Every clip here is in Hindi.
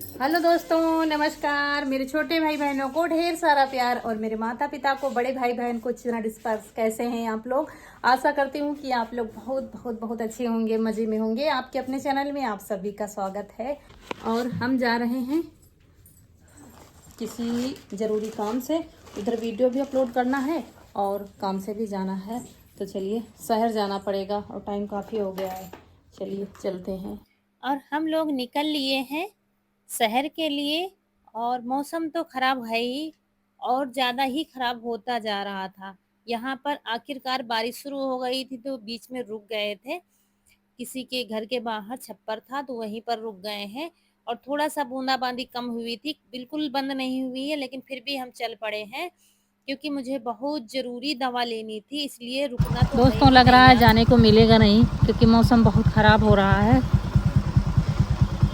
हेलो दोस्तों, नमस्कार। मेरे छोटे भाई बहनों को ढेर सारा प्यार और मेरे माता पिता को, बड़े भाई बहन को इतना डिस्पर्स। कैसे हैं आप लोग? आशा करती हूँ कि आप लोग बहुत बहुत बहुत अच्छे होंगे, मज़े में होंगे। आपके अपने चैनल में आप सभी का स्वागत है। और हम जा रहे हैं किसी ज़रूरी काम से। उधर वीडियो भी अपलोड करना है और काम से भी जाना है। तो चलिए, शहर जाना पड़ेगा और टाइम काफ़ी हो गया है। चलिए चलते हैं। और हम लोग निकल लिए हैं शहर के लिए। और मौसम तो खराब है ही, और ज़्यादा ही खराब होता जा रहा था। यहाँ पर आखिरकार बारिश शुरू हो गई थी तो बीच में रुक गए थे। किसी के घर के बाहर छप्पर था तो वहीं पर रुक गए हैं। और थोड़ा सा बूंदाबांदी कम हुई थी, बिल्कुल बंद नहीं हुई है, लेकिन फिर भी हम चल पड़े हैं क्योंकि मुझे बहुत ज़रूरी दवा लेनी थी, इसलिए रुकना तो है दोस्तों, ही लग रहा नहीं है आज। जाने को मिलेगा नहीं क्योंकि मौसम बहुत ख़राब हो रहा है।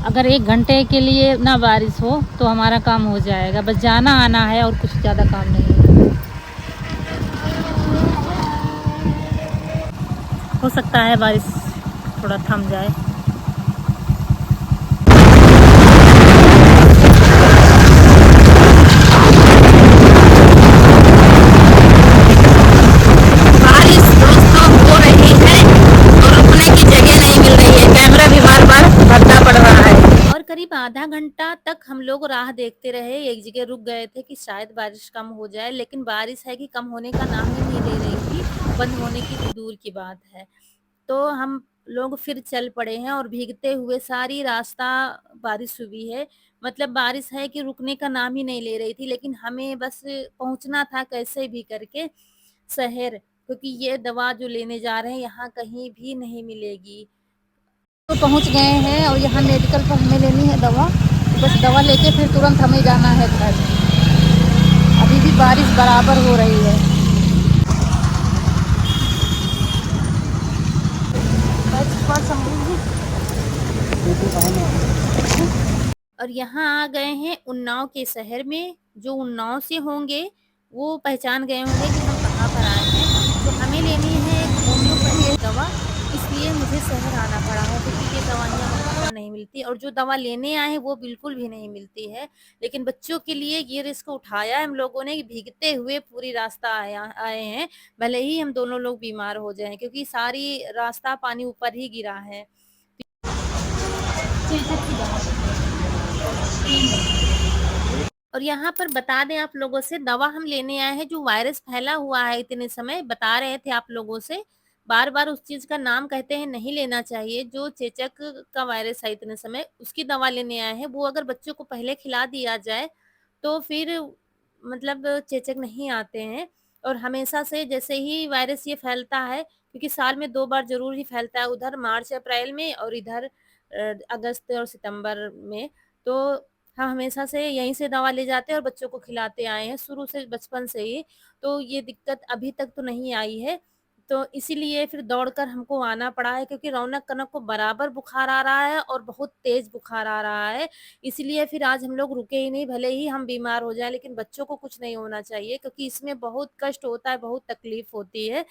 अगर 1 घंटे के लिए ना बारिश हो तो हमारा काम हो जाएगा। बस जाना आना है और कुछ ज़्यादा काम नहीं है। हो सकता है बारिश थोड़ा थम जाए। बारिश दोस्तों हो रही है और रुकने की जगह नहीं मिल रही है। कैमरा भी बार बार भरना पड़ रहा है। और करीब आधा घंटा तक हम लोग राह देखते रहे। एक जगह रुक गए थे कि शायद बारिश कम हो जाए, लेकिन बारिश है कि कम होने का नाम ही नहीं ले रही थी। बंद होने की तो दूर की बात है। तो हम लोग फिर चल पड़े हैं और भीगते हुए सारी रास्ता बारिश हुई है। मतलब बारिश है कि रुकने का नाम ही नहीं ले रही थी, लेकिन हमें बस पहुंचना था कैसे भी करके शहर, क्योंकि ये दवा जो लेने जा रहे हैं यहाँ कहीं भी नहीं मिलेगी। तो पहुंच गए हैं और यहाँ मेडिकल पर हमें लेनी है दवा। तो बस दवा लेके फिर तुरंत हमें जाना है घर। अभी भी बारिश बराबर हो रही है। और यहाँ आ गए हैं उन्नाव के शहर में। जो उन्नाव से होंगे वो पहचान गए होंगे कि हम कहाँ पर आए हैं। तो हमें लेनी है एक होम्योपैथिक दवा, इसलिए मुझे शहर आना पड़ा है क्योंकि ये दवाइयाँ वहाँ पर नहीं मिलती, और जो दवा लेने आए हैं वो बिल्कुल भी नहीं मिलती है। लेकिन बच्चों के लिए ये रिस्क उठाया हम लोगों ने कि भीगते हुए पूरी रास्ता आए हैं, भले ही हम दोनों लोग बीमार हो जाएं, क्योंकि सारी रास्ता पानी ऊपर ही गिरा है। और यहाँ पर बता दें आप लोगों से, दवा हम लेने आए हैं जो वायरस फैला हुआ है इतने समय, बता रहे थे आप लोगों से। बार बार उस चीज का नाम कहते हैं, नहीं लेना चाहिए। जो चेचक का वायरस है इतने समय, उसकी दवा लेने आए हैं। वो अगर बच्चों को पहले खिला दिया जाए तो फिर मतलब चेचक नहीं आते हैं। और हमेशा से जैसे ही वायरस ये फैलता है, क्योंकि साल में 2 बार जरूर ही फैलता है, उधर मार्च अप्रैल में और इधर अगस्त और सितंबर में। तो हम हमेशा से यहीं से दवा ले जाते हैं और बच्चों को खिलाते आए हैं शुरू से, बचपन से ही। तो ये दिक्कत अभी तक तो नहीं आई है। तो इसीलिए फिर दौड़कर हमको आना पड़ा है, क्योंकि रौनक कनक को बराबर बुखार आ रहा है और बहुत तेज बुखार आ रहा है। इसीलिए फिर आज हम लोग रुके ही नहीं, भले ही हम बीमार हो जाएं, लेकिन बच्चों को कुछ नहीं होना चाहिए, क्योंकि इसमें बहुत कष्ट होता है, बहुत तकलीफ होती है।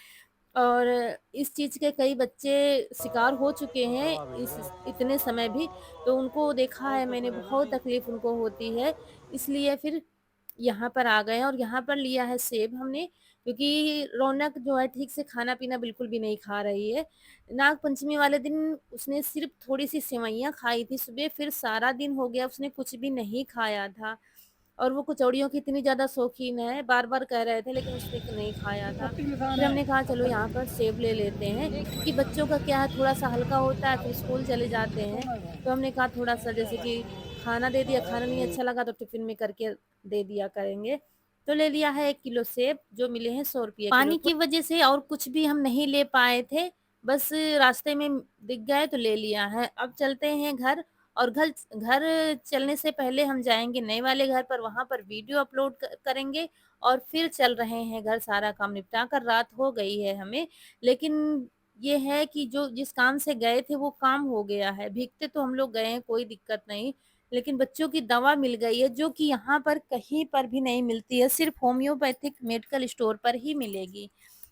और इस चीज़ के कई बच्चे शिकार हो चुके हैं इस इतने समय भी। तो उनको देखा है मैंने, बहुत तकलीफ उनको होती है। इसलिए फिर यहाँ पर आ गए हैं और यहाँ पर लिया है सेब हमने, क्योंकि रौनक जो है ठीक से खाना पीना बिल्कुल भी नहीं खा रही है। नाग पंचमी वाले दिन उसने सिर्फ थोड़ी सी सेवइयाँ खाई थी सुबह, फिर सारा दिन हो गया उसने कुछ भी नहीं खाया था। और वो कचौड़ियों की इतनी ज़्यादा शौकीन है, बार-बार कह रहे थे, लेकिन उसने नहीं खाया था। फिर हमने कहा चलो यहाँ पर सेब ले लेते हैं, क्योंकि बच्चों का क्या है, थोड़ा-सा हल्का होता है, फिर स्कूल चले जाते हैं। तो हमने कहा थोड़ा-सा जैसे कि खाना दे दिया, खाना नहीं अच्छा लगा तो टिफ़िन में करके दे दिया करेंगे। तो ले लिया है 1 किलो सेब, जो मिले हैं 100 रुपए किलो। पानी की वजह से और कुछ भी हम नहीं ले पाए थे, बस रास्ते में दिख गए तो ले लिया है। अब चलते हैं घर। और घर घर चलने से पहले हम जाएँगे नए वाले घर पर, वहाँ पर वीडियो अपलोड करेंगे और फिर चल रहे हैं घर। सारा काम निपटा कर रात हो गई है हमें, लेकिन ये है कि जो जिस काम से गए थे वो काम हो गया है। भीगते तो हम लोग गए हैं, कोई दिक्कत नहीं, लेकिन बच्चों की दवा मिल गई है जो कि यहाँ पर कहीं पर भी नहीं मिलती है, सिर्फ होम्योपैथिक मेडिकल स्टोर पर ही मिलेगी।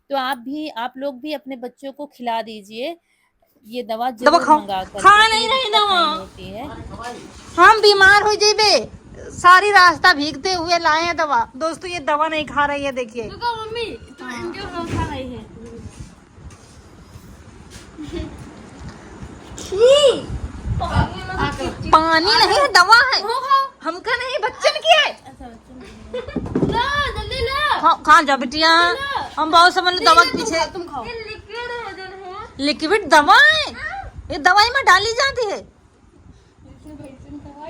तो आप लोग भी अपने बच्चों को खिला दीजिए। ये दवा दवा जरूर खाओ। मंगा खा करके, फिर नहीं ये रही दिक्कत दवा, नहीं होती है। हम बीमार हो जाइबे। सारी रास्ता भीगते हुए लाए हैं दवा। दोस्तों ये दवा नहीं खा रही है, देखिए। देखो मम्मी तो इनके खा रही है। पानी नहीं दवा है, हमका नहीं बच्चन की है। खा जा बिटिया, हम बहुत समझ दवा के पीछे। तुम खाओ, लिक्विड दवा है, ये दवाई में डाली जाती है।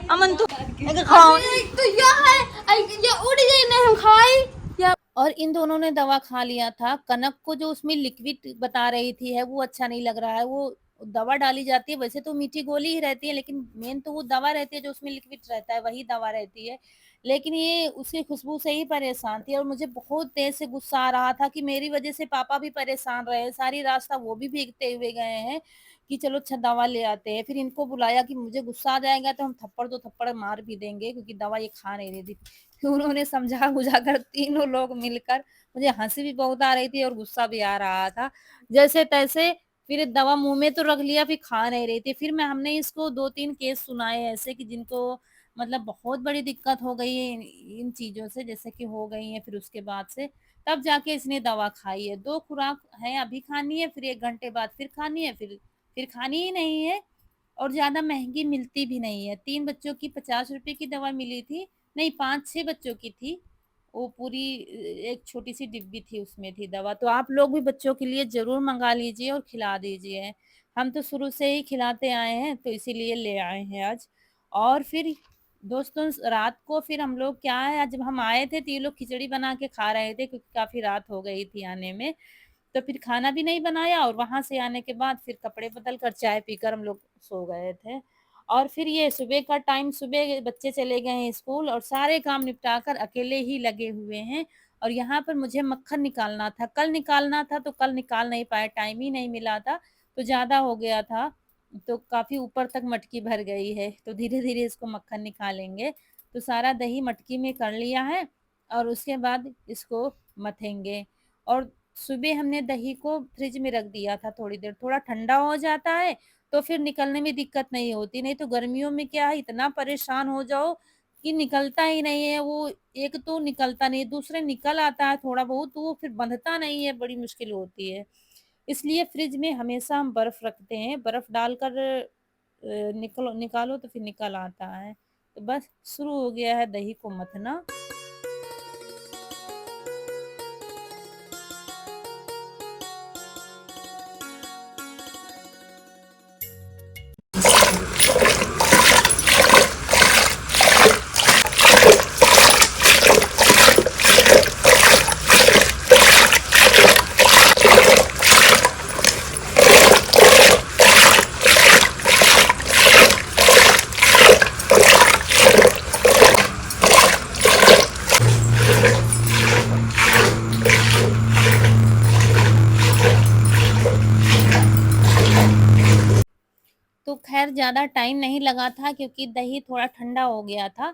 अमन तू खाओ तो यह है, ये उड़ गई नहीं हम खाई। और इन दोनों ने दवा खा लिया था। कनक को जो उसमें लिक्विड बता रही थी है वो अच्छा नहीं लग रहा है। वो दवा डाली जाती है, वैसे तो मीठी गोली ही रहती है, लेकिन मेन तो वो दवा रहती है जो उसमें लिक्विड रहता है, वही दवा रहती है। लेकिन ये उसकी खुशबू से ही परेशान थी और मुझे बहुत देर से गुस्सा आ रहा था कि मेरी वजह से पापा भी परेशान रहे, सारी रास्ता वो भी भीगते हुए गए हैं कि चलो अच्छा दवा ले आते हैं। फिर इनको बुलाया कि मुझे गुस्सा आ जाएगा तो हम थप्पड़ तो थप्पड़ मार भी देंगे, क्योंकि दवा ये खा नहीं रही थी। फिर उन्होंने समझा बुझा कर तीनों लोग मिलकर, मुझे हंसी भी बहुत आ रही थी और गुस्सा भी आ रहा था, जैसे तैसे फिर दवा मुंह में तो रख लिया, फिर खा नहीं रही थी। फिर मैं हमने इसको 2-3 केस सुनाए ऐसे कि जिनको मतलब बहुत बड़ी दिक्कत हो गई है इन चीजों से, जैसे कि हो गई है। फिर उसके बाद से तब जाके इसने दवा खाई है। 2 खुराक है, अभी खानी है, फिर 1 घंटे बाद फिर खानी है, फिर खानी ही नहीं है। और ज़्यादा महँगी मिलती भी नहीं है। 3 बच्चों की 50 रुपए की दवा मिली थी, नहीं 5-6 बच्चों की थी। वो पूरी एक छोटी-सी डिब्बी थी, उसमें थी दवा। तो आप लोग भी बच्चों के लिए ज़रूर मँगा लीजिए और खिला दीजिए। हम तो शुरू से ही खिलाते आए हैं, तो इसीलिए ले आए हैं आज। और फिर दोस्तों रात को फिर हम लोग क्या है, आज जब हम आए थे तो ये लोग खिचड़ी बना के खा रहे थे, क्योंकि काफ़ी रात हो गई थी आने में। तो फिर खाना भी नहीं बनाया और वहाँ से आने के बाद फिर कपड़े बदल कर चाय पीकर हम लोग सो गए थे। और फिर ये सुबह का टाइम, सुबह बच्चे चले गए हैं स्कूल और सारे काम निपटा कर अकेले ही लगे हुए हैं। और यहाँ पर मुझे मक्खन निकालना था, कल निकालना था तो कल निकाल नहीं पाए, टाइम ही नहीं मिला था, तो ज़्यादा हो गया था, तो काफ़ी ऊपर तक मटकी भर गई है, तो धीरे-धीरे इसको मक्खन निकालेंगे। तो सारा दही मटकी में कर लिया है और उसके बाद इसको मथेंगे। और सुबह हमने दही को फ्रिज में रख दिया था थोड़ी देर, थोड़ा ठंडा हो जाता है तो फिर निकलने में दिक्कत नहीं होती। नहीं तो गर्मियों में क्या है, इतना परेशान हो जाओ कि निकलता ही नहीं है वो। एक तो निकलता नहीं, दूसरे निकल आता है थोड़ा बहुत, तो वो फिर बंधता नहीं है, बड़ी मुश्किल होती है। इसलिए फ्रिज में हमेशा हम बर्फ रखते हैं, बर्फ डालकर निकलो निकालो तो फिर निकल आता है। तो बस शुरू हो गया है दही को मथना। तो खैर ज़्यादा टाइम नहीं लगा था, क्योंकि दही थोड़ा ठंडा हो गया था,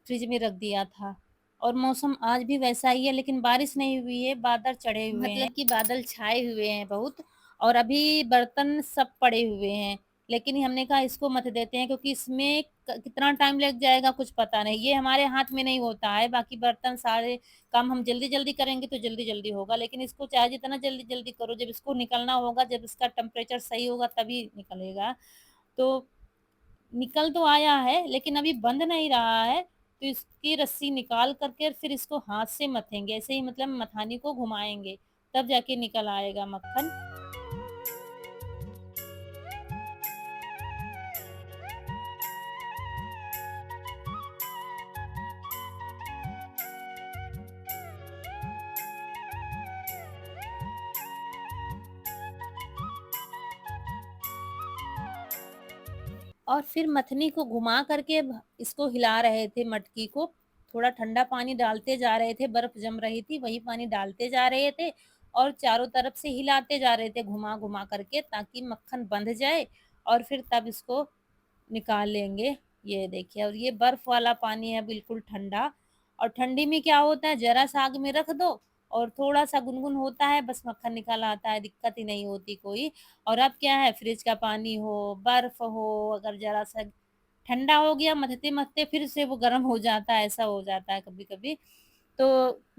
फ्रिज में रख दिया था। और मौसम आज भी वैसा ही है, लेकिन बारिश नहीं हुई है, बादल चढ़े हुए हैं, मतलब कि बादल छाए हुए हैं बहुत। और अभी बर्तन सब पड़े हुए हैं, लेकिन हमने कहा इसको मत देते हैं, क्योंकि इसमें कितना टाइम लग जाएगा कुछ पता नहीं, ये हमारे हाथ में नहीं होता है। बाकी बर्तन सारे काम हम जल्दी जल्दी करेंगे तो जल्दी जल्दी होगा, लेकिन इसको चाहे जितना जल्दी जल्दी करो, जब इसको निकलना होगा, जब इसका टेम्परेचर सही होगा तभी निकलेगा। तो निकल तो आया है, लेकिन अभी बंद नहीं रहा है, तो इसकी रस्सी निकाल करके फिर इसको हाथ से मथेंगे, ऐसे ही मतलब मथानी को घुमाएंगे, तब जाके निकल आएगा मक्खन। और फिर मथनी को घुमा करके इसको हिला रहे थे मटकी को, थोड़ा ठंडा पानी डालते जा रहे थे, बर्फ जम रही थी वही पानी डालते जा रहे थे और चारों तरफ से हिलाते जा रहे थे घुमा घुमा करके, ताकि मक्खन बंध जाए और फिर तब इसको निकाल लेंगे। ये देखिए, और ये बर्फ वाला पानी है, बिल्कुल ठंडा। और ठंडी में क्या होता है, जरा सा आग में रख दो और थोड़ा-सा गुनगुन होता है, बस मक्खन निकल आता है, दिक्कत ही नहीं होती कोई। और अब क्या है, फ्रिज का पानी हो, बर्फ हो, अगर ज़रा-सा ठंडा हो गया, मथते-मथते फिर से वो गरम हो जाता है, ऐसा हो जाता है कभी-कभी। तो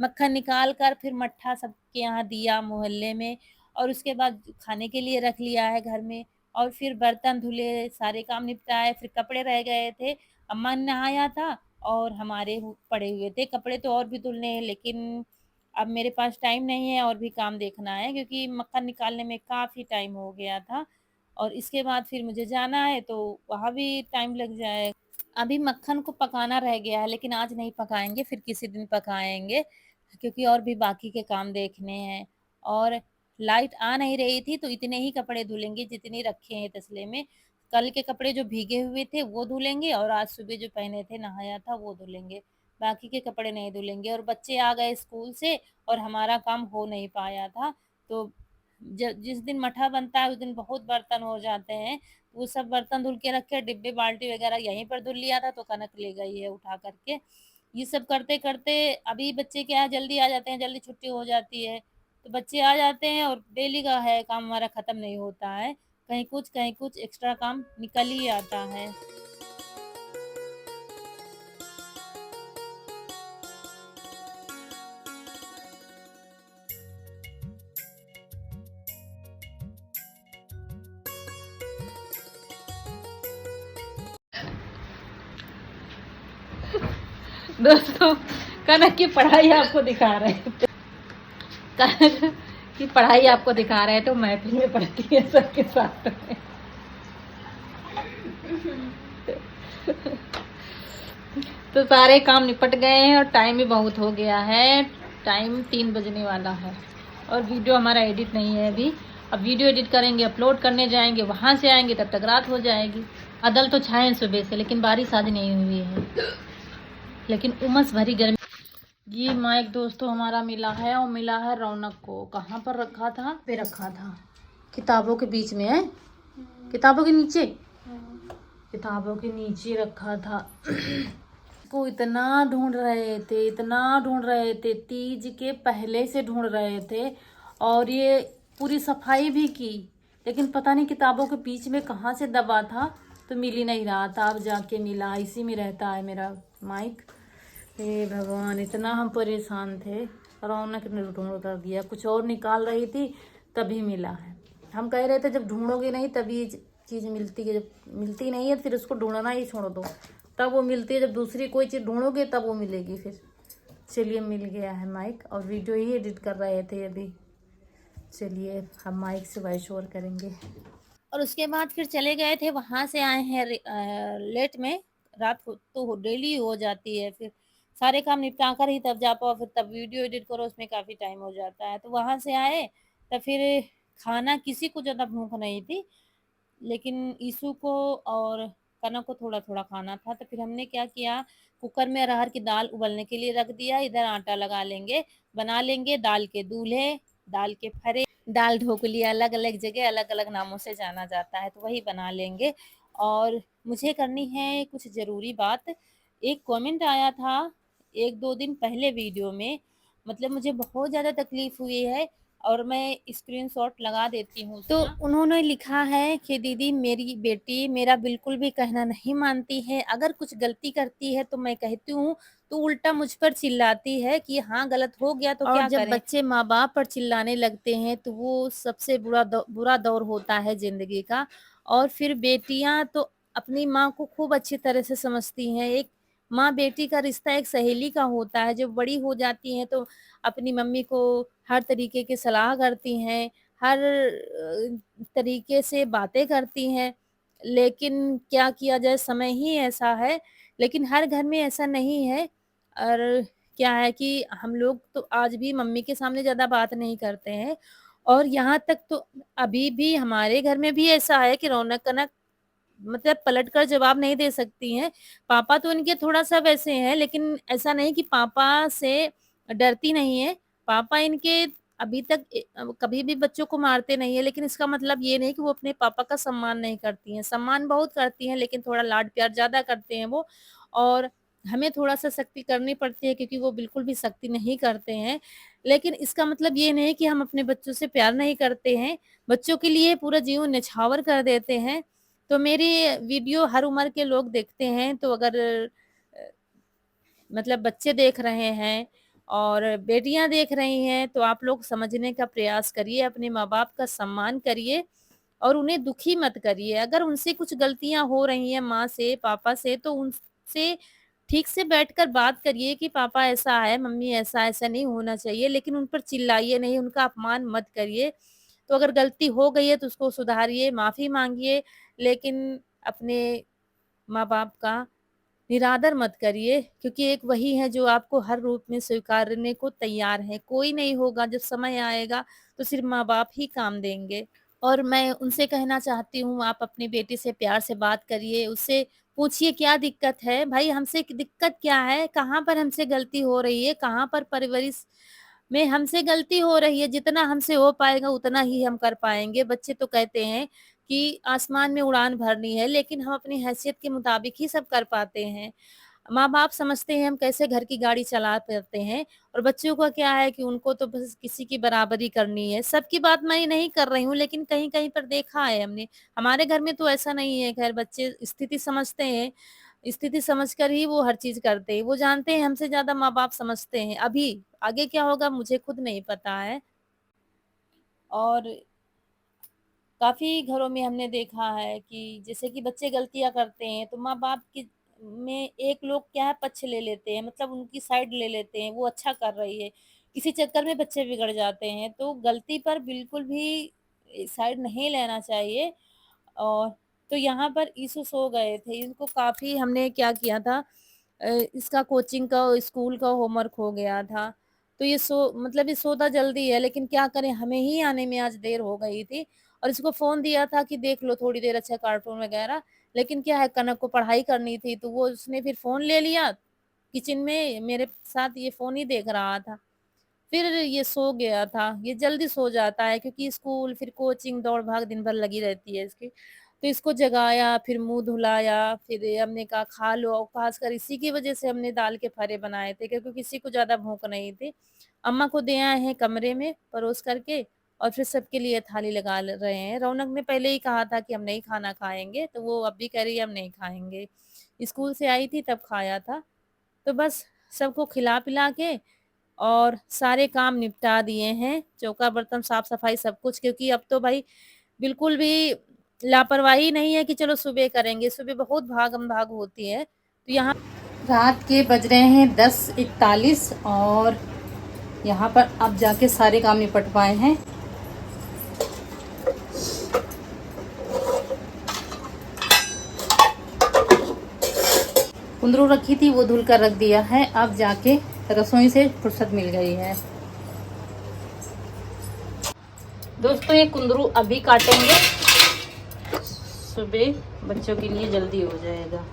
मक्खन निकाल कर फिर मट्ठा सबके यहाँ दिया मोहल्ले में, और उसके बाद खाने के लिए रख लिया है घर में, और फिर बर्तन धुले, सारे काम निपटाए, फिर कपड़े रह गए थे। अम्मा ने नहाया था और हमारे पड़े हुए थे कपड़े तो और भी धुलने हैं, लेकिन अब मेरे पास टाइम नहीं है और भी काम देखना है, क्योंकि मक्खन निकालने में काफ़ी टाइम हो गया था, और इसके बाद फिर मुझे जाना है तो वहाँ भी टाइम लग जाएगा। अभी मक्खन को पकाना रह गया है, लेकिन आज नहीं पकाएँगे, फिर किसी दिन पकाएँगे, क्योंकि और भी बाकी के काम देखने हैं। और लाइट आ नहीं रही थी, तो इतने ही कपड़े धुलेंगे जितने रखे हैं तसले में। कल के कपड़े जो भीगे हुए थे वो धुलेंगे, और आज सुबह जो पहने थे, नहाया था, वो धुलेंगे। बाकी के कपड़े नहीं धुलेंगे। और बच्चे आ गए स्कूल से और हमारा काम हो नहीं पाया था। तो जिस दिन मठा बनता है उस दिन बहुत बर्तन हो जाते हैं। वो सब बर्तन धुल के रखे, डिब्बे बाल्टी वगैरह यहीं पर धुल लिया था, तो कनक ले गई है उठा करके। ये सब करते-करते अभी बच्चे क्या है, जल्दी आ जाते हैं, जल्दी छुट्टी हो जाती है। तो बच्चे आ जाते हैं और डेली का है काम, हमारा खत्म नहीं होता है। कहीं कुछ एक्स्ट्रा काम निकल ही आता है। दोस्तों, कनक की पढ़ाई आपको दिखा रहे हैं। कनक की पढ़ाई आपको दिखा रहे हैं, तो महफिल में पढ़ती है सबके साथ में। तो सारे काम निपट गए हैं और टाइम भी बहुत हो गया है। टाइम 3 बजने वाला है और वीडियो हमारा एडिट नहीं है अभी। अब वीडियो एडिट करेंगे, अपलोड करने जाएंगे, वहां से आएंगे तब तक रात हो जाएगी। बादल तो छाए हैं सुबह से, लेकिन बारिश आज नहीं हुई है, लेकिन उमस भरी गर्मी। ये माइक दोस्तों हमारा मिला है, और मिला है रौनक को। कहाँ पर रखा था? पे रखा था, किताबों के बीच में है। किताबों के नीचे, किताबों के नीचे रखा था। को इतना ढूंढ रहे थे, इतना ढूंढ रहे थे, तीज के पहले से ढूंढ रहे थे, और ये पूरी सफाई भी की, लेकिन पता नहीं किताबों के बीच में कहाँ से दबा था, तो मिल ही नहीं रहा था। अब जाके मिला। इसी में रहता है मेरा माइक। हे भगवान, इतना हम परेशान थे। रौनक ने ढूंढ कर दिया, कुछ और निकाल रही थी तभी मिला है। हम कह रहे थे जब ढूंढोगे नहीं तभी चीज़ मिलती है, जब मिलती नहीं है फिर उसको ढूंढना ही छोड़ दो, तब वो मिलती है। जब दूसरी कोई चीज़ ढूंढोगे तब वो मिलेगी फिर। चलिए, मिल गया है माइक, और वीडियो ही एडिट कर रहे थे अभी। चलिए, हम माइक से वॉइस ओवर करेंगे। और उसके बाद फिर चले गए थे, वहाँ से आए हैं लेट में। रात तो डेली हो जाती है, फिर सारे काम निपटा कर ही तब जा पाओ, फिर तब वीडियो एडिट करो, उसमें काफ़ी टाइम हो जाता है। तो वहाँ से आए, तो फिर खाना किसी को ज़्यादा भूख नहीं थी, लेकिन ईशु को और कनक को थोड़ा-थोड़ा खाना था। तो फिर हमने क्या किया, कुकर में अरहर की दाल उबलने के लिए रख दिया, इधर आटा लगा लेंगे, बना लेंगे दाल के दूल्हे, दाल के फरे, दाल ढोकली, अलग-अलग जगह अलग-अलग नामों से जाना जाता है, तो वही बना लेंगे। और मुझे करनी है कुछ ज़रूरी बात। एक कमेंट आया था 1-2 दिन पहले वीडियो में, मतलब मुझे बहुत ज़्यादा तकलीफ़ हुई है, और मैं स्क्रीनशॉट लगा देती हूँ तो उसका। उन्होंने लिखा है कि दीदी, मेरी बेटी मेरा बिल्कुल भी कहना नहीं मानती है, अगर कुछ गलती करती है तो मैं कहती हूँ तो उल्टा मुझ पर चिल्लाती है कि हाँ, गलत हो गया तो और क्या जब करें? बच्चे माँ-बाप पर चिल्लाने लगते हैं तो वो सबसे बुरा दौर होता है ज़िंदगी का। और फिर बेटियाँ तो अपनी माँ को खूब अच्छी तरह से समझती हैं। एक माँ-बेटी का रिश्ता एक सहेली का होता है, जब बड़ी हो जाती हैं तो अपनी मम्मी को हर तरीके की सलाह करती हैं, हर तरीके से बातें करती हैं। लेकिन क्या किया जाए, समय ही ऐसा है, लेकिन हर घर में ऐसा नहीं है। और क्या है कि हम लोग तो आज भी मम्मी के सामने ज़्यादा बात नहीं करते हैं, और यहाँ तक तो अभी भी हमारे घर में भी ऐसा है कि रौनक-कनक मतलब पलटकर जवाब नहीं दे सकती हैं। पापा तो इनके थोड़ा-सा वैसे हैं, लेकिन ऐसा नहीं कि पापा से डरती नहीं हैं। पापा इनके अभी तक कभी भी बच्चों को मारते नहीं हैं, लेकिन इसका मतलब ये नहीं कि वो अपने पापा का सम्मान नहीं करती हैं। सम्मान बहुत करती हैं, लेकिन थोड़ा लाड-प्यार ज़्यादा करते हैं वो, और हमें थोड़ा-सा सख्ती करनी पड़ती है, क्योंकि वो बिल्कुल भी सख्ती नहीं करते हैं। लेकिन इसका मतलब ये नहीं कि हम अपने बच्चों से प्यार नहीं करते हैं, बच्चों के लिए पूरा जीवन न्यौछावर कर देते हैं। तो मेरी वीडियो हर उम्र के लोग देखते हैं, तो अगर मतलब बच्चे देख रहे हैं और बेटियां देख रही हैं, तो आप लोग समझने का प्रयास करिए, अपने माँ-बाप का सम्मान करिए और उन्हें दुखी मत करिए। अगर उनसे कुछ गलतियाँ हो रही हैं माँ से, पापा से, तो उनसे ठीक से बैठकर बात करिए कि पापा ऐसा है, मम्मी ऐसा, ऐसा नहीं होना चाहिए, लेकिन उन पर चिल्लाइए नहीं, उनका अपमान मत करिए। तो अगर गलती हो गई है तो उसको सुधारिए, माफ़ी माँगिए, लेकिन अपने माँ-बाप का निरादर मत करिए, क्योंकि एक वही है जो आपको हर रूप में स्वीकारने को तैयार है। कोई नहीं होगा, जब समय आएगा तो सिर्फ़ माँ-बाप ही काम देंगे। और मैं उनसे कहना चाहती हूँ, आप अपनी बेटी से प्यार से बात करिए, उससे पूछिए क्या दिक्कत है? भाई हमसे दिक्कत क्या है? कहाँ पर हमसे गलती हो रही है? कहाँ पर परवरिश में हमसे गलती हो रही है? जितना हमसे हो पाएगा उतना ही हम कर पाएँगे। बच्चे तो कहते हैं कि आसमान में उड़ान भरनी है, लेकिन हम अपनी हैसियत के मुताबिक ही सब कर पाते हैं। माँ-बाप समझते हैं हम कैसे घर की गाड़ी चला पाते हैं, और बच्चों का क्या है कि उनको तो बस किसी की बराबरी करनी है। सबकी बात मैं नहीं कर रही हूँ, लेकिन कहीं-कहीं पर देखा है हमने। हमारे घर में तो ऐसा नहीं है, खैर बच्चे स्थिति समझते हैं, स्थिति समझकर ही वो हर चीज़ करते हैं। वो जानते हैं हमसे ज़्यादा माँ-बाप समझते हैं। अभी, आगे क्या होगा मुझे खुद नहीं पता है। और काफ़ी घरों में हमने देखा है कि जैसे कि बच्चे गलतियाँ करते हैं, तो माँ-बाप की में एक लोग क्या है पक्ष ले लेते हैं, मतलब उनकी साइड ले लेते हैं, वो अच्छा कर रही है। इसी चक्कर में बच्चे बिगड़ जाते हैं, तो गलती पर बिल्कुल भी साइड नहीं लेना चाहिए। और तो यहाँ पर इश्यू सो गए थे, इनको काफ़ी हमने क्या किया था, इसका कोचिंग का और स्कूल का होमवर्क हो गया था। तो ये मतलब ये सोता जल्दी है, लेकिन क्या करें हमें ही आने में आज देर हो गई थी, और इसको फ़ोन दिया था कि देख लो थोड़ी देर अच्छा कार्टून वग़ैरह, लेकिन क्या है कनक को पढ़ाई करनी थी, तो वो उसने फिर फ़ोन ले लिया, किचन में मेरे साथ ये फ़ोन ही देख रहा था। फिर ये सो गया था, ये जल्दी सो जाता है क्योंकि स्कूल फिर कोचिंग दौड़-भाग दिन भर लगी रहती है इसकी। तो इसको जगाया, फिर मुँह धुलाया, फिर हमने कहा खा लो, और ख़ासकर इसी की वज़ह से हमने दाल के फरे बनाए थे क्योंकि किसी को ज़्यादा भूख नहीं थी। अम्मा को दे आए हैं कमरे में परोस करके, और फिर सबके लिए थाली लगा रहे हैं। रौनक ने पहले ही कहा था कि हम नहीं खाना खाएँगे, तो वो अब भी कह रही है हम नहीं खाएँगे। स्कूल से आई थी तब खाया था। तो बस सबको खिला-पिला के और सारे काम निपटा दिए हैं, चौका बर्तन साफ-सफाई सब कुछ, क्योंकि अब तो भाई बिल्कुल भी लापरवाही नहीं है कि चलो सुबह करेंगे, सुबह बहुत भागम-भाग होती है। तो यहाँ रात के बज रहे हैं 10:41 और यहाँ पर अब जाके सारे काम निपट पाए हैं। कुंदरू रखी थी वो धुल कर रख दिया है, अब जाके रसोई से फुर्सत मिल गई है। दोस्तों ये कुंदरू अभी काटेंगे, सुबह बच्चों के लिए जल्दी हो जाएगा।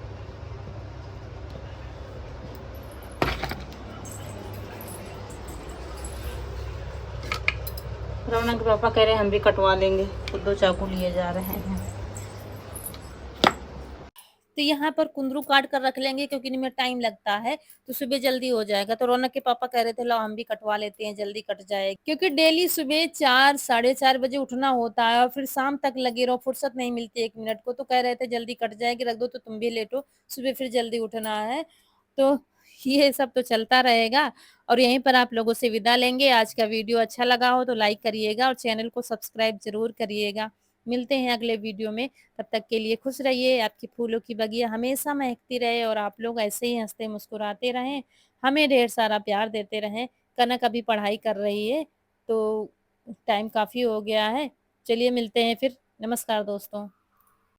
रौनक के पापा कह रहे हैं हम भी कटवा लेंगे, तो 2 चाकू लिए जा रहे हैं। तो यहाँ पर कुंदरू काट कर रख लेंगे क्योंकि इनमें टाइम लगता है, तो सुबह जल्दी हो जाएगा। तो रौनक के पापा कह रहे थे लाओ हम भी कटवा लेते हैं, जल्दी कट जाएगा। क्योंकि डेली सुबह 4 साढ़े 4 बजे उठना होता है और फिर शाम तक लगे रहो, फुर्सत नहीं मिलती 1 मिनट को। तो कह रहे थे जल्दी कट जाएगी, रख दो तो तुम भी लेटो, सुबह फिर जल्दी उठना है। तो ये सब तो चलता रहेगा और यहीं पर आप लोगों से विदा लेंगे। आज का वीडियो अच्छा लगा हो तो लाइक करिएगा और चैनल को सब्सक्राइब ज़रूर करिएगा। मिलते हैं अगले वीडियो में, तब तक के लिए खुश रहिए, आपकी फूलों की बगिया हमेशा महकती रहे और आप लोग ऐसे ही हँसते मुस्कुराते रहें, हमें ढेर सारा प्यार देते रहें। कनक अभी पढ़ाई कर रही है, तो टाइम काफ़ी हो गया है। चलिए मिलते हैं फिर। नमस्कार दोस्तों।